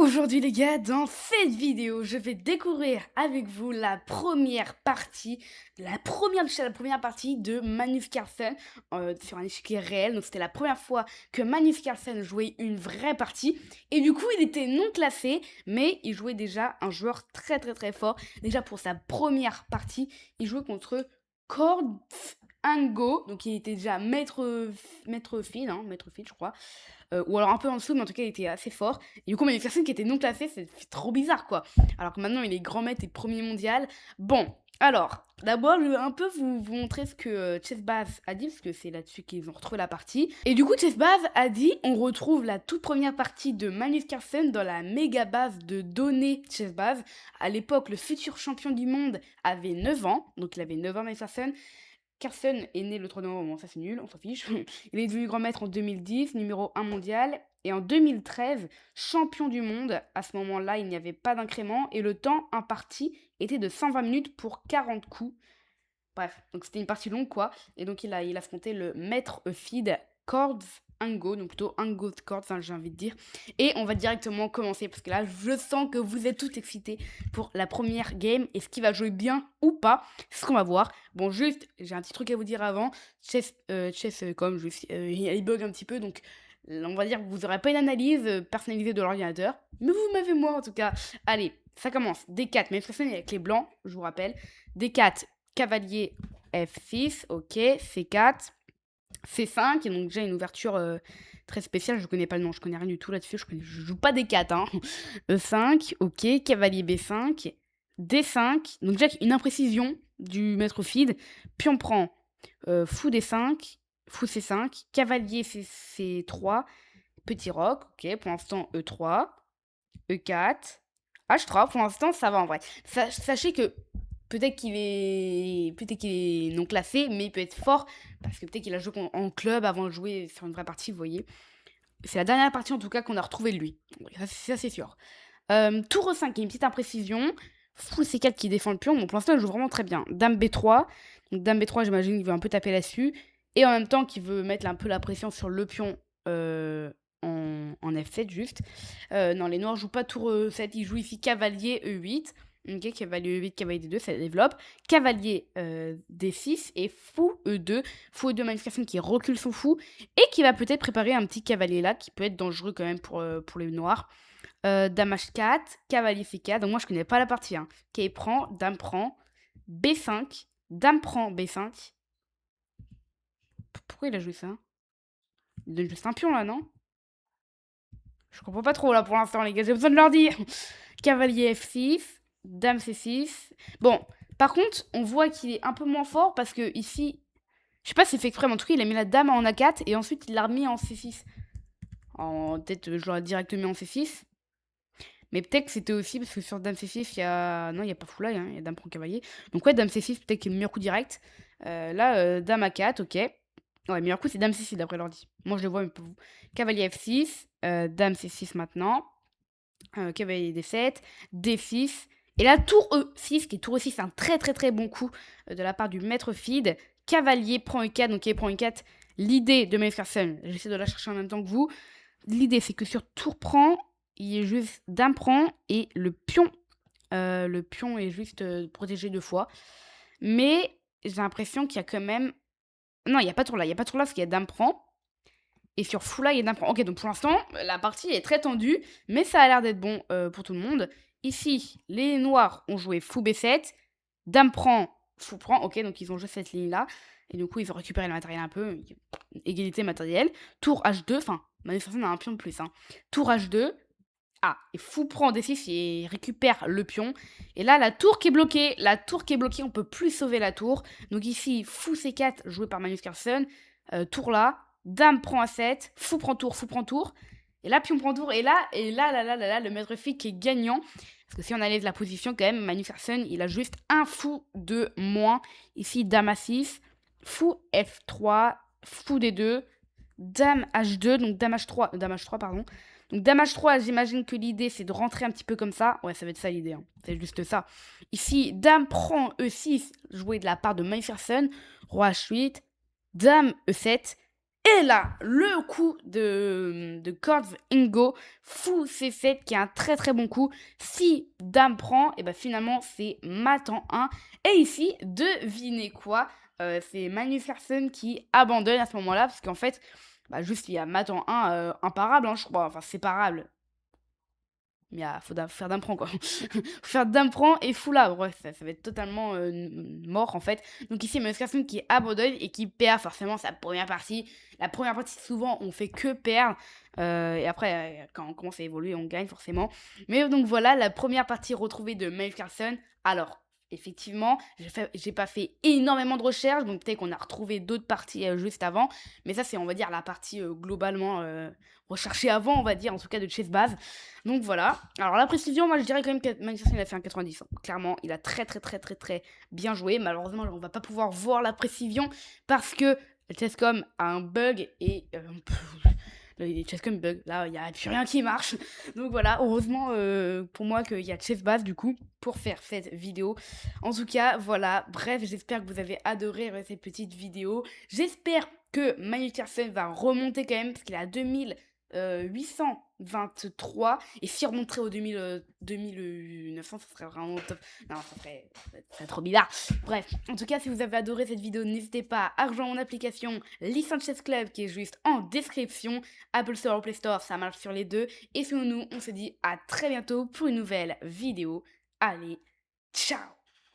Aujourd'hui les gars, dans cette vidéo, je vais découvrir avec vous la première partie, la première partie de Magnus Carlsen sur un échiquier réel. Donc c'était la première fois que Magnus Carlsen jouait une vraie partie. Et du coup, il était non classé, mais il jouait déjà un joueur très très très fort. Déjà pour sa première partie, il jouait contre Cord Ango, donc il était déjà maître fil, je crois. Ou alors un peu en dessous, mais en tout cas, il était assez fort. Et du coup, Magnus Carlsen qui était non classé, c'est trop bizarre, quoi. Alors que maintenant, il est grand maître et premier mondial. Bon, alors, d'abord, je vais un peu vous montrer ce que Chessbase a dit, parce que c'est là-dessus qu'ils ont retrouvé la partie. Et du coup, Chessbase a dit, on retrouve la toute première partie de Magnus Carlsen dans la méga base de données Chessbase. À l'époque, le futur champion du monde avait 9 ans, donc il avait 9 ans, Magnus Carlsen. Carlsen est né le 3 novembre, bon, ça c'est nul, on s'en fiche. Il est devenu grand maître en 2010, numéro 1 mondial. Et en 2013, champion du monde. À ce moment-là, il n'y avait pas d'incrément. Et le temps imparti était de 120 minutes pour 40 coups. Bref, donc c'était une partie longue, quoi. Et donc il a affronté le maître feed Cords Ango, donc plutôt Ango Cords, hein, j'ai envie de dire. Et on va directement commencer, parce que là, je sens que vous êtes tous excités pour la première game. Est-ce qu'il va jouer bien ou pas? C'est ce qu'on va voir. Bon, juste, j'ai un petit truc à vous dire avant. Comme il bug un petit peu, donc on va dire que vous n'aurez pas une analyse personnalisée de l'ordinateur. Mais vous m'avez moi, en tout cas. Allez, ça commence. D4, mais personne avec les blancs, je vous rappelle. D4, cavalier F6, ok, C4, C5, et donc déjà une ouverture très spéciale, je connais pas le nom, je connais rien du tout là-dessus, je joue pas D4, hein. E5, ok, cavalier B5, D5, donc déjà une imprécision du maître feed, puis on prend fou D5, fou C5, cavalier C3, petit roc, ok, pour l'instant E3, E4, H3, pour l'instant ça va en vrai. Sachez que peut-être qu'il est non classé, mais il peut être fort parce que peut-être qu'il a joué en club avant de jouer sur une vraie partie, vous voyez. C'est la dernière partie en tout cas qu'on a retrouvé de lui. Ça c'est sûr. Tour E5, il y a une petite imprécision. Fou C4 qui défend le pion. Bon, pour l'instant, il joue vraiment très bien. Dame B3. Donc, Dame B3, j'imagine qu'il veut un peu taper là-dessus. Et en même temps, qu'il veut mettre un peu la pression sur le pion en F7, juste. Non, les noirs jouent pas tour E7. Ils jouent ici cavalier E8. Ok, cavalier E8, cavalier D2, ça développe. Cavalier D6 et fou E2. Fou E2, Magnus Carlsen qui recule son fou. Et qui va peut-être préparer un petit cavalier là, qui peut être dangereux quand même pour les noirs. Dame H4, cavalier C4. Donc moi je connais pas la partie. Hein. Ok, dame prend, B5, dame prend, B5. Pourquoi il a joué ça? Il donne juste un pion là, non? Je comprends pas trop là pour l'instant les gars, j'ai besoin de leur dire. Cavalier F6, dame C6. Bon, par contre, on voit qu'il est un peu moins fort parce que ici, je sais pas si c'est fait exprès, mais en tout cas il a mis la dame en A4 et ensuite il l'a remis en C6. Peut-être je l'aurais directement en C6. Mais peut-être que c'était aussi parce que sur Dame C6, il y a. Non, il n'y a pas Foulaille, hein, il y a Dame prend cavalier. Donc, ouais, Dame C6, peut-être qu'il est le meilleur coup direct. Là, Dame A4, ok. Ouais, le meilleur coup, c'est Dame C6 d'après l'ordi. Moi, je le vois, mais pas vous. Cavalier F6, Dame C6 maintenant. Cavalier D7, D6. Et là, tour E6, qui est tour E6, c'est un très très très bon coup de la part du maître feed. Cavalier prend E4, donc il prend E4. L'idée de Magnus Carlsen, j'essaie de la chercher en même temps que vous. L'idée, c'est que sur tour prend, il est juste dame prend et le pion. Le pion est juste protégé 2 fois. Mais j'ai l'impression qu'il y a quand même. Non, il n'y a pas tour là. Il n'y a pas tour là parce qu'il y a dame prend. Et sur fou là, il y a dame prend. Ok, donc pour l'instant, la partie est très tendue. Mais ça a l'air d'être bon pour tout le monde. Ici, les noirs ont joué fou B7. Dame prend, fou prend. Ok, donc ils ont joué cette ligne là. Et du coup, ils ont récupéré le matériel un peu. Égalité matérielle. Tour H2. Enfin, Magnus Carlsen a un pion de plus. Hein. Tour H2. Ah, et fou prend D6 et récupère le pion. Et là, la tour qui est bloquée. La tour qui est bloquée, on peut plus sauver la tour. Donc ici, fou C4 joué par Magnus Carlsen. Tour là. Dame prend A7. Fou prend tour, fou prend tour. Et là, pion prend tour. Et là, le maître fille qui est gagnant. Parce que si on enlève la position, quand même, Magnus Carlsen, il a juste un fou de moins. Ici, dame A6. Fou F3. Fou D2. Dame H2. Donc dame H3, pardon. Donc dame H3, j'imagine que l'idée c'est de rentrer un petit peu comme ça. Ouais, ça va être ça l'idée, hein. C'est juste ça. Ici, dame prend E6, joué de la part de Magnus Carlsen. Roi H8, dame E7. Et là, le coup de Cords Ingo, fou C7 qui est un très très bon coup. Si Dame prend, et ben finalement c'est mat en 1. Et ici, devinez quoi, c'est Magnus Carlsen qui abandonne à ce moment-là, parce qu'en fait, bah juste il y a mat en 1, imparable, hein, je crois, enfin séparable. Mais faut faire d'un prend quoi. Faut faire d'un prend et fou là, bref, ça va être totalement mort en fait. Donc ici, Magnus Carlsen qui abandonne et qui perd forcément sa première partie. La première partie, souvent, on fait que perdre. Et après, quand on commence à évoluer, on gagne forcément. Mais donc voilà, la première partie retrouvée de Magnus Carlsen. Alors, effectivement, j'ai pas fait énormément de recherches, donc peut-être qu'on a retrouvé d'autres parties juste avant. Mais ça, c'est, on va dire, la partie globalement recherchée avant, on va dire, en tout cas de Chess Base. Donc voilà. Alors la précision, moi je dirais quand même que Manchester il a fait un 90. Hein. Clairement, il a très très très très très bien joué. Malheureusement, on va pas pouvoir voir la précision parce que Chesscom a un bug et les Chesscom bug. Là, il n'y a plus rien qui marche. Donc voilà, heureusement pour moi qu'il y a Chessbase du coup pour faire cette vidéo. En tout cas, voilà. Bref, j'espère que vous avez adoré cette petite vidéo. J'espère que Magnus Carlsen va remonter quand même parce qu'il est à 2823 et si on remonterait au 2900 ça serait vraiment top. Non, ça serait trop bizarre. Bref, en tout cas si vous avez adoré cette vidéo, n'hésitez pas à rejoindre mon application Licence Chess Club qui est juste en description. Apple Store ou Play Store, ça marche sur les deux. Et sinon nous, on se dit à très bientôt pour une nouvelle vidéo. Allez, ciao.